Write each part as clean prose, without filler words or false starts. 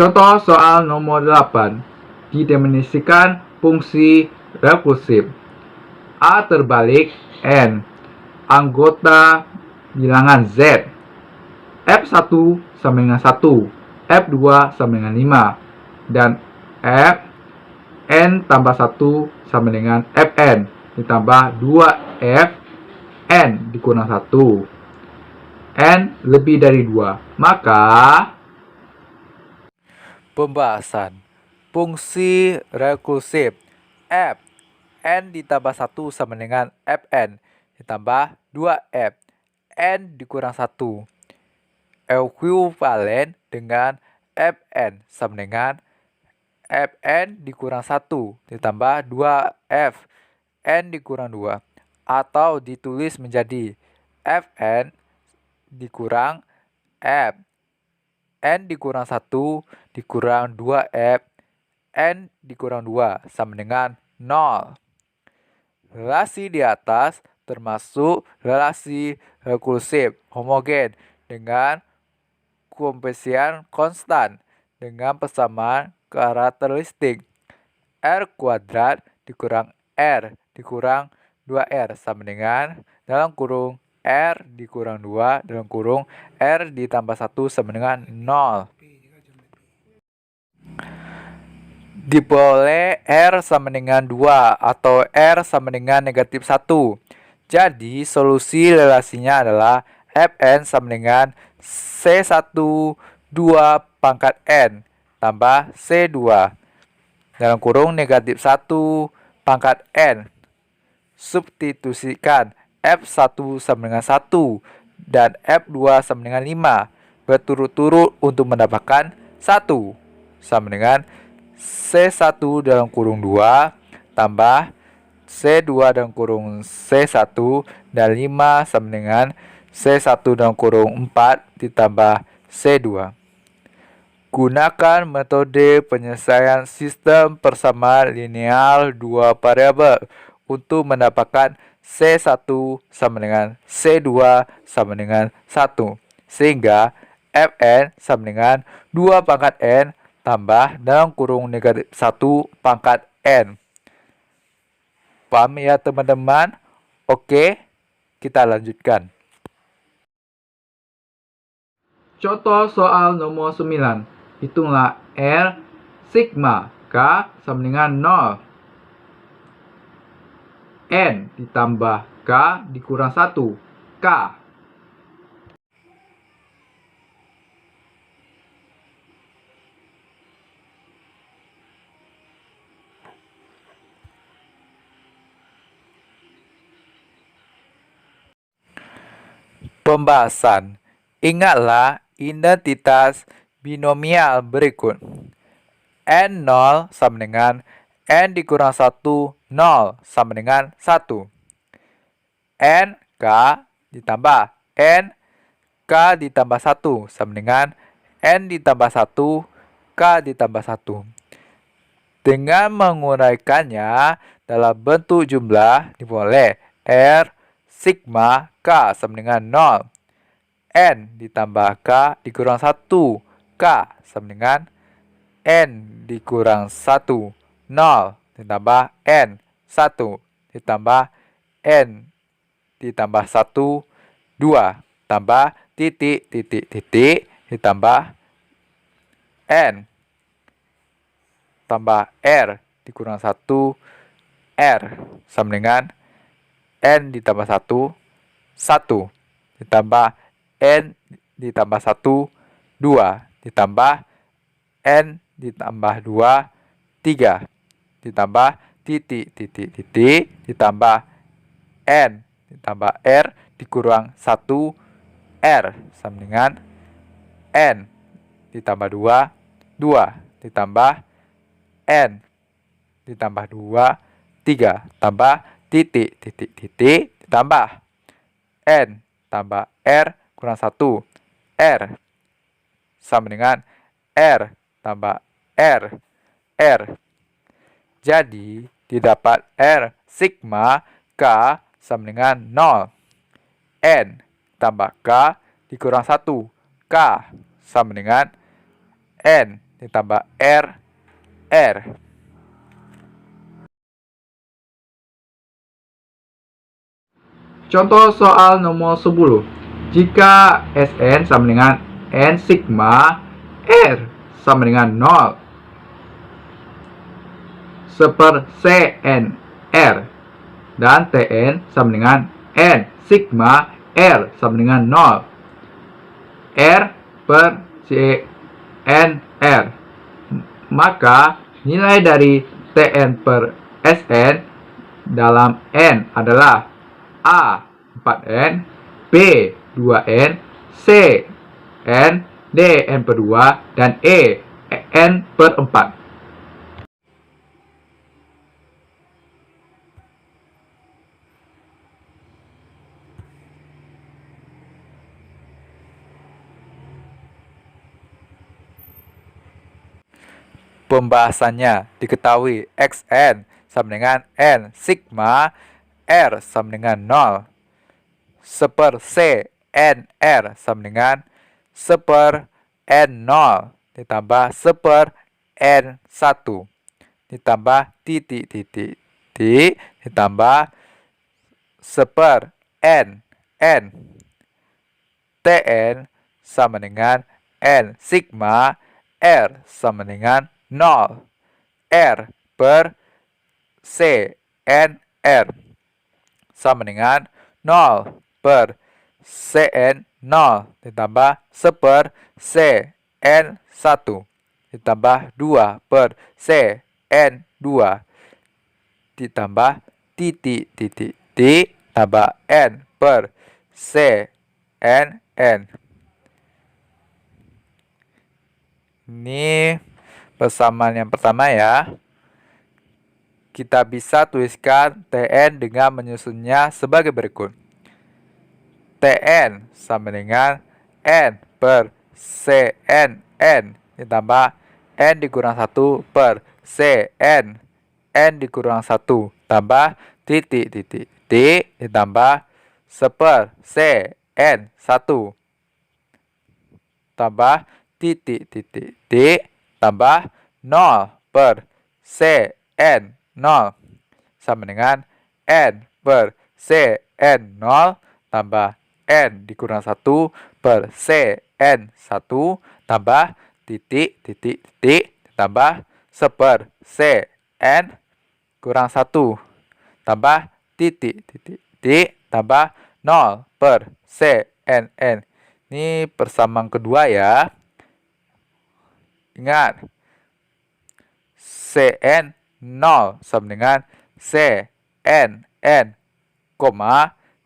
Contoh soal nomor 8. Didefinisikan fungsi rekursif. A terbalik N. Anggota bilangan Z. F1 sama dengan 1. F2 sama dengan 5. Dan N tambah 1 sama dengan Fn ditambah 2F N dikurang 1. N lebih dari 2. Maka pembahasan fungsi rekursif F N ditambah 1 sama dengan Fn ditambah 2F N dikurang 1 ekuivalen dengan Fn sama dengan Fn dikurang 1 ditambah 2F N dikurang 2, atau ditulis menjadi Fn dikurang F N dikurang 1 dikurang 2F N dikurang 2 sama dengan 0. Relasi di atas termasuk relasi rekursif homogen dengan koefisien konstan dengan persamaan karakteristik R kuadrat dikurang R dikurang 2R sama dengan dalam kurung R dikurang 2 dalam kurung R ditambah 1 sama dengan 0. Diperoleh R sama dengan 2 atau R sama dengan negatif 1. Jadi solusi relasinya adalah Fn sama dengan C1 2 pangkat N tambah C2 dalam kurung negatif 1 pangkat N. Substitusikan F1 sama dengan 1 dan F2 sama dengan 5 berturut-turut untuk mendapatkan 1 sama dengan C1 dalam kurung 2 tambah C2 dalam kurung C1 dan 5 sama dengan C1 dalam kurung 4 ditambah C2. Gunakan metode penyelesaian sistem persamaan linear dua variabel untuk mendapatkan C1 sama dengan C2 sama dengan 1. Sehingga Fn sama dengan 2 pangkat N tambah dalam kurung negatif 1 pangkat N. Paham ya teman-teman? Oke, kita lanjutkan. contoh soal nomor 9. Hitunglah R sigma K sama dengan 0. N ditambah K dikurang 1. K. Pembahasan. Ingatlah identitas binomial berikut. N0 sama dengan N dikurang 1, 0 sama dengan 1. NK ditambah N K ditambah 1 sama dengan N ditambah 1 K ditambah 1. Dengan menguraikannya dalam bentuk jumlah diperoleh R sigma K sama dengan 0. N ditambah K dikurang 1 K sama dengan N dikurang 1 0 ditambah N 1 ditambah N ditambah 1 2 tambah titik titik titik ditambah N tambah R dikurang 1 R sama dengan N ditambah 1 1 ditambah N ditambah 1 2 ditambah N ditambah 2 3 ditambah titik titik titik ditambah N ditambah R dikurang 1 R sama dengan N ditambah 2 2 ditambah N ditambah 2 3 tambah titik titik titik ditambah N tambah R kurang 1 R sama dengan R tambah R R. Jadi didapat R sigma K sama dengan 0. N tambah K dikurang 1 K sama dengan N ditambah R, R. Contoh soal nomor 10. Jika Sn sama dengan N sigma, R sama dengan 0, seper Cn R, dan Tn sama dengan N sigma R sama dengan 0, R per Cn R. Maka nilai dari Tn per Sn dalam N adalah A 4N, B 2N, C N, D N per 2, dan E N per 4. Pembahasannya diketahui Xn sama dengan N sigma R sama dengan 0, seper C N R sama dengan seper N0 ditambah seper N1 ditambah titik ditambah seper N Tn sama dengan N sigma R sama dengan 0, R per C N R sama dengan 0 per Cn 0 ditambah seper Cn1 ditambah 2 per Cn2 ditambah titik tambah N per Cnn. Ini persamaan yang pertama ya. Kita bisa tuliskan Tn dengan menyusunnya sebagai berikut. Tn sama dengan N per Cnn ditambah N dikurang 1 per Cn N dikurang 1 tambah titik ditambah seper Cn1 tambah titik tambah 0 per Cn0 sama dengan N per Cn0 tambah N dikurang 1 per Cn1 tambah titik tambah seper Cn kurang 1 tambah titik tambah 0 per Cnn. Ini persamaan kedua ya. Ingat, Cn 0 sama dengan Cnn,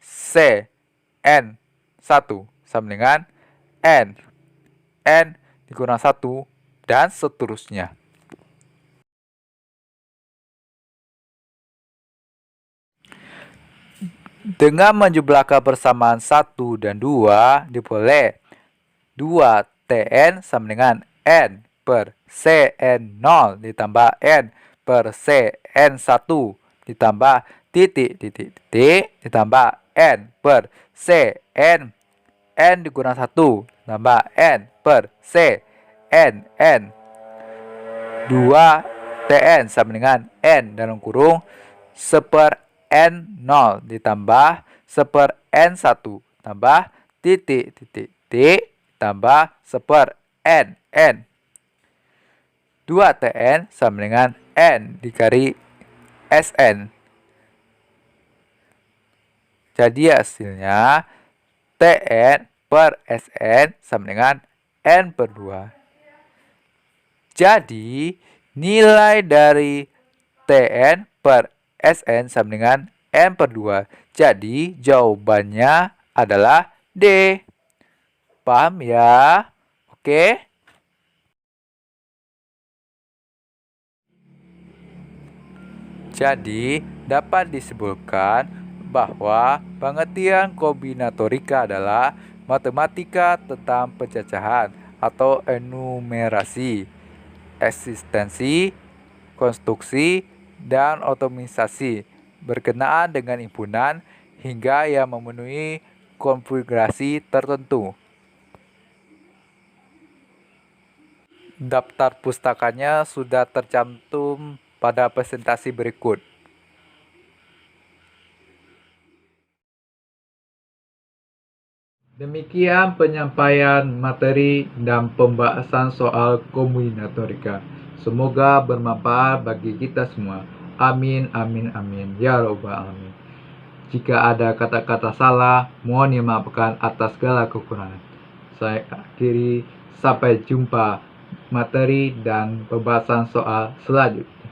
Cn 1 sama dengan N dikurang 1 dan seterusnya. Dengan menjumlahkan persamaan 1 dan 2 diperoleh 2Tn sama dengan N per Cn0 ditambah N per Cn1 ditambah titik ditambah N per Cn N dikurang 1 tambah N per Cnn. 2Tn sama dengan N dalam kurung seper N0 ditambah seper N1 tambah titik tambah seper Nn. 2Tn sama dengan N dikali Sn. Jadi hasilnya Tn per Sn sama dengan N per 2. Jadi nilai dari Tn per Sn sama dengan N per 2. Jadi jawabannya adalah D. Paham ya? Oke. Jadi dapat disimpulkan bahwa pengertian kombinatorika adalah matematika tentang pencacahan atau enumerasi, eksistensi, konstruksi, dan optimisasi berkenaan dengan himpunan hingga yang memenuhi konfigurasi tertentu. Daftar pustakanya sudah tercantum pada presentasi berikut. Demikian penyampaian materi dan pembahasan soal kombinatorika. Semoga bermanfaat bagi kita semua. Amin, amin, amin. Ya Rabbal Alamin. Jika ada kata-kata salah, mohon dimaafkan atas segala kekurangan. Saya akhiri, sampai jumpa materi dan pembahasan soal selanjutnya.